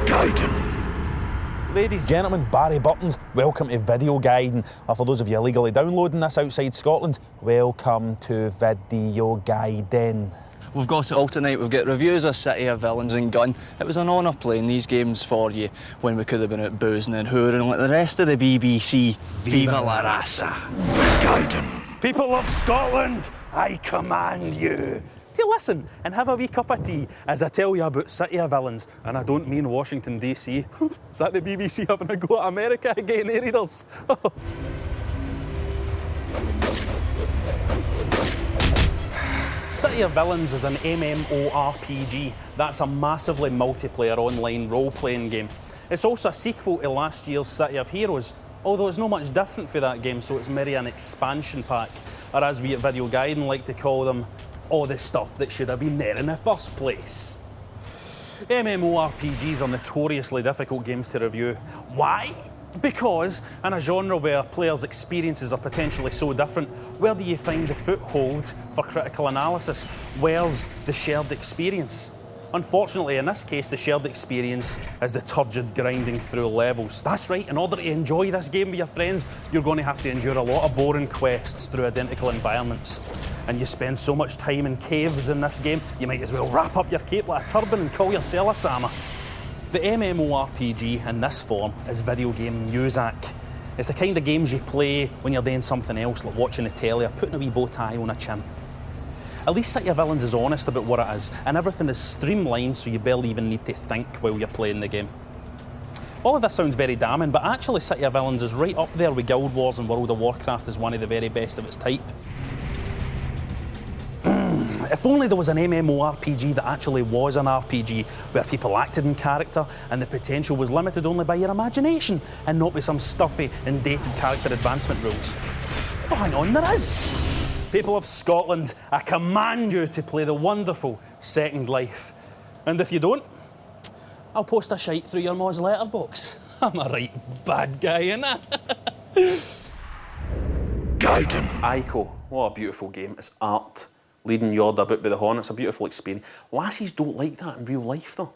Gaiden. Ladies and gentlemen, Barry Burton's, welcome to Video Gaiden. For those of you illegally downloading this outside Scotland, welcome to Video Gaiden. We've got it all tonight. We've got reviews of City of Villains and Gun. It was an honour playing these games for you when we could have been out boozing and hooring like the rest of the BBC. Viva la raza. Gaiden. People of Scotland, I command you to listen and have a wee cup of tea as I tell you about City of Villains. And I don't mean Washington, D.C. Is that the BBC having a go at America again, eh, readers? City of Villains is an MMORPG. That's a massively multiplayer online role-playing game. It's also a sequel to last year's City of Heroes, although it's not much different for that game, so it's merely an expansion pack, or as we at Video Gaiden like to call them, all the stuff that should have been there in the first place. MMORPGs are notoriously difficult games to review. Why? Because in a genre where players' experiences are potentially so different, where do you find the foothold for critical analysis? Where's the shared experience? Unfortunately, in this case, the shared experience is the turgid grinding through levels. That's right, in order to enjoy this game with your friends, you're going to have to endure a lot of boring quests through identical environments. And you spend so much time in caves in this game, you might as well wrap up your cape like a turban and call yourself a Sama. The MMORPG in this form is video game music. It's the kind of games you play when you're doing something else, like watching the telly or putting a wee bow tie on a chin. At least City of Villains is honest about what it is, and everything is streamlined so you barely even need to think while you're playing the game. All of this sounds very damning, but actually City of Villains is right up there with Guild Wars and World of Warcraft as one of the very best of its type. If only there was an MMORPG that actually was an RPG, where people acted in character and the potential was limited only by your imagination and not by some stuffy and dated character advancement rules. But hang on, there is! People of Scotland, I command you to play the wonderful Second Life. And if you don't, I'll post a shite through your Moz letterbox. I'm a right bad guy, innit? Gaiden. Ico, what a beautiful game. It's art. Leading Yord about by the horn, it's a beautiful experience. Lassies don't like that in real life, though.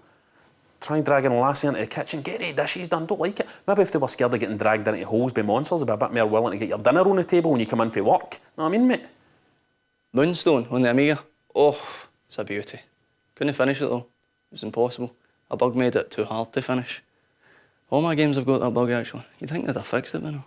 Try dragging a lassie into the kitchen, get any dishes done, don't like it. Maybe if they were scared of getting dragged into holes by monsters, they'd be a bit more willing to get your dinner on the table when you come in for work. Know what I mean, mate? Moonstone on the Amiga. Oh, it's a beauty. Couldn't finish it though. It was impossible. A bug made it too hard to finish. All my games have got that bug actually. You'd think they'd have fixed it by now.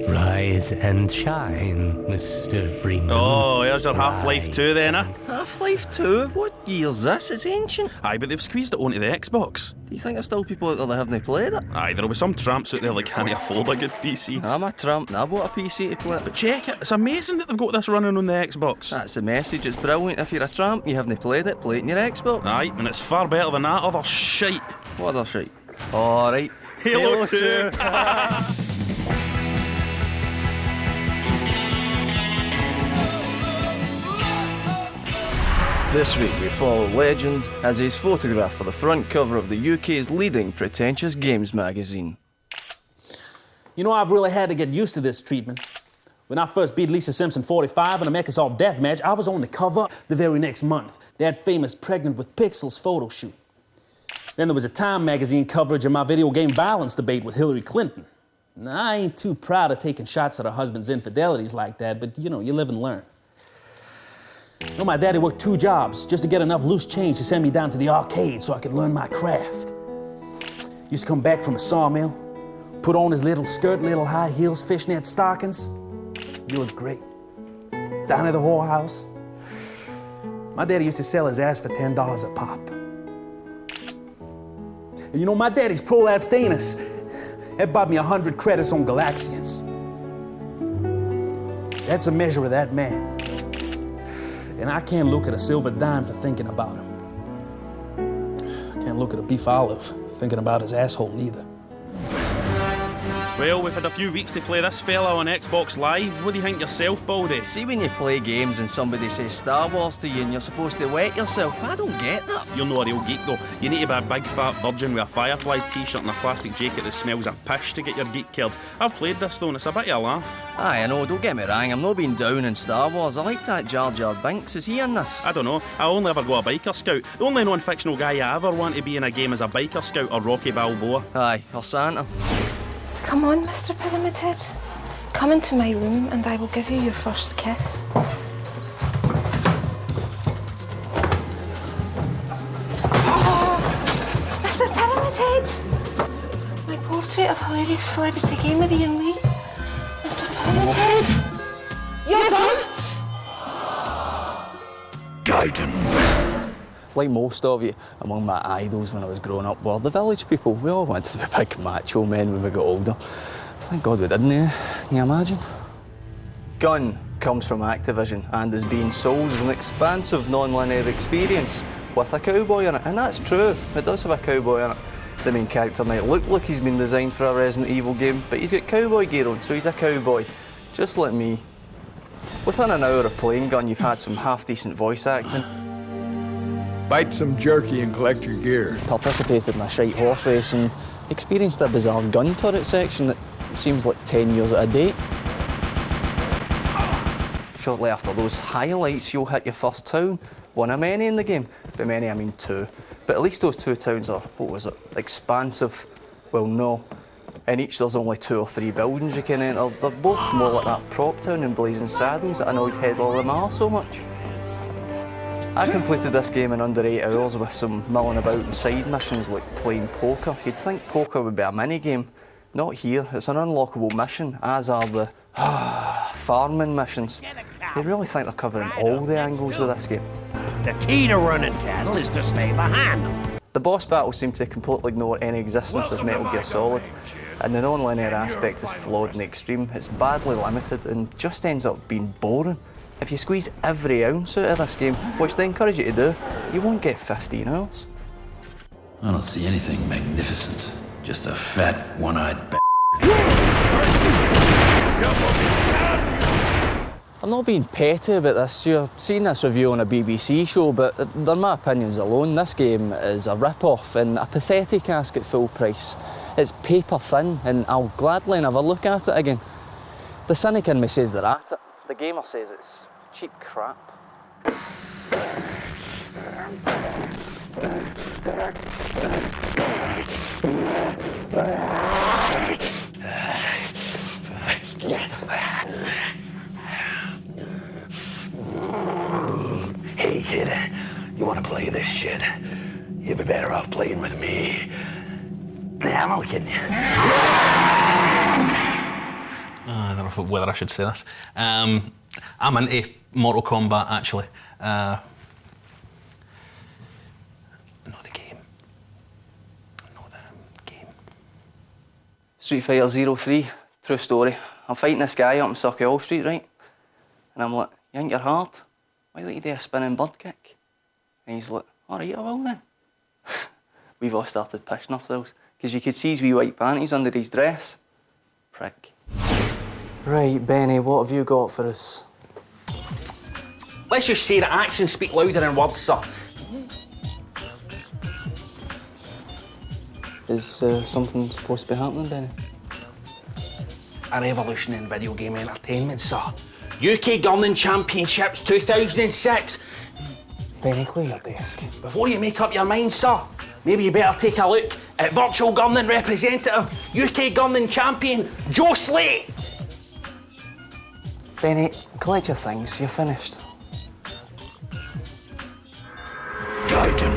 Rise and shine, Mr. Freeman. Oh, there's your Half-Life 2 then, eh? Half-Life 2? What year's this? It's ancient. Aye, but they've squeezed it onto the Xbox. Do you think there's still people out there that haven't played it? Aye, there'll be some tramps out there like can't afford a good PC. I'm a tramp and I bought a PC to play it. But check it, it's amazing that they've got this running on the Xbox. That's the message, it's brilliant. If you're a tramp, you haven't played it, play it on your Xbox. Aye, and it's far better than that other shite. What other shite? Alright. Halo 2! This week we follow Legend as he's photographed for the front cover of the UK's leading pretentious games magazine. You know, I've really had to get used to this treatment. When I first beat Lisa Simpson 45 in a Microsoft Deathmatch, I was on the cover the very next month. That famous Pregnant with Pixels photo shoot. Then there was a Time magazine coverage of my video game violence debate with Hillary Clinton. Now, I ain't too proud of taking shots at her husband's infidelities like that, but you know, you live and learn. You know, my daddy worked 2 jobs just to get enough loose change to send me down to the arcade so I could learn my craft. Used to come back from a sawmill, put on his little skirt, little high heels, fishnet stockings. He looked great. Down at the whorehouse. My daddy used to sell his ass for $10 a pop. And you know, my daddy's prolapsed anus. It bought me 100 credits on Galaxians. That's a measure of that man. And I can't look at a silver dime for thinking about him. I can't look at a beef olive thinking about his asshole neither. Well, we've had a few weeks to play this fella on Xbox Live. What do you think yourself, Baldy? See, when you play games and somebody says Star Wars to you and you're supposed to wet yourself, I don't get that. You're not a real geek though. You need to be a big fat virgin with a Firefly t-shirt and a plastic jacket that smells of pish to get your geek killed. I've played this though and it's a bit of a laugh. Aye, I know, don't get me wrong, I'm not being down in Star Wars. I like that Jar Jar Binks. Is he in this? I don't know, I only ever go a biker scout. The only non-fictional guy I ever want to be in a game is a biker scout or Rocky Balboa. Aye, or Santa. Come on, Mr. Pyramid Head. Come into my room and I will give you your first kiss. Oh, Mr. Pyramid Head! My portrait of hilarious celebrity gamer Ian Lee. Mr. Pyramid Head! You're done! Gaiden. Like most of you, among my idols when I was growing up were the village people. We all wanted to be big macho men when we got older. Thank God we didn't, eh? Can you imagine? Gun comes from Activision and is being sold as an expansive non-linear experience with a cowboy in it. And that's true, it does have a cowboy in it. The main character might look like he's been designed for a Resident Evil game, but he's got cowboy gear on, so he's a cowboy. Just like me. Within an hour of playing Gun, you've had some half-decent voice acting. Bite some jerky and collect your gear. Participated in a shite horse race and experienced a bizarre gun turret section that seems like 10 years out of date. Shortly after those highlights, you'll hit your first town. One of many in the game. By many, I mean 2. But at least those 2 towns are, what was it, expansive? Well, no. In each there's only 2 or 3 buildings you can enter. They're both more like that prop town in Blazing Saddles that annoyed Headley Lamar so much. I completed this game in under 8 hours with some milling about and side missions like playing poker. You'd think poker would be a mini-game. Not here, it's an unlockable mission, as are the farming missions. They really think they're covering all the angles with this game. The key to running cattle is to stay behind them. The boss battles seem to completely ignore any existence of Metal Gear Solid, and the non-linear aspect is flawed in the extreme. It's badly limited and just ends up being boring. If you squeeze every ounce out of this game, which they encourage you to do, you won't get 15 hours. I don't see anything magnificent. Just a fat, one-eyed I'm not being petty about this. You're seeing this review on a BBC show, but they're my opinions alone. This game is a rip-off and a pathetic ask at full price. It's paper thin, and I'll gladly never look at it again. The cynic in me says they're at it. The gamer says it's cheap crap. Hey, kid, you want to play this shit? You'd be better off playing with me. Nah, I'm only kidding you. I don't know whether I should say this. I'm into Mortal Kombat, actually. Not the game. Not the game. Street Fighter 03, true story. I'm fighting this guy up in Sucky Hall Street, right? And I'm like, you think you're hard? Why don't you do a spinning bird kick? And he's like, alright, I will then. We've all started pissing ourselves, because you could see his wee white panties under his dress. Prick. Right, Benny, what have you got for us? Let's just say that actions speak louder than words, sir. Is something supposed to be happening, Benny? A revolution in video game entertainment, sir. UK Gunning Championships 2006. Benny, clear your desk. Before you make up your mind, sir, maybe you better take a look at virtual gunning representative, UK Gunning champion, Joe Slate. Benny, collect your things. You're finished. Gaiden.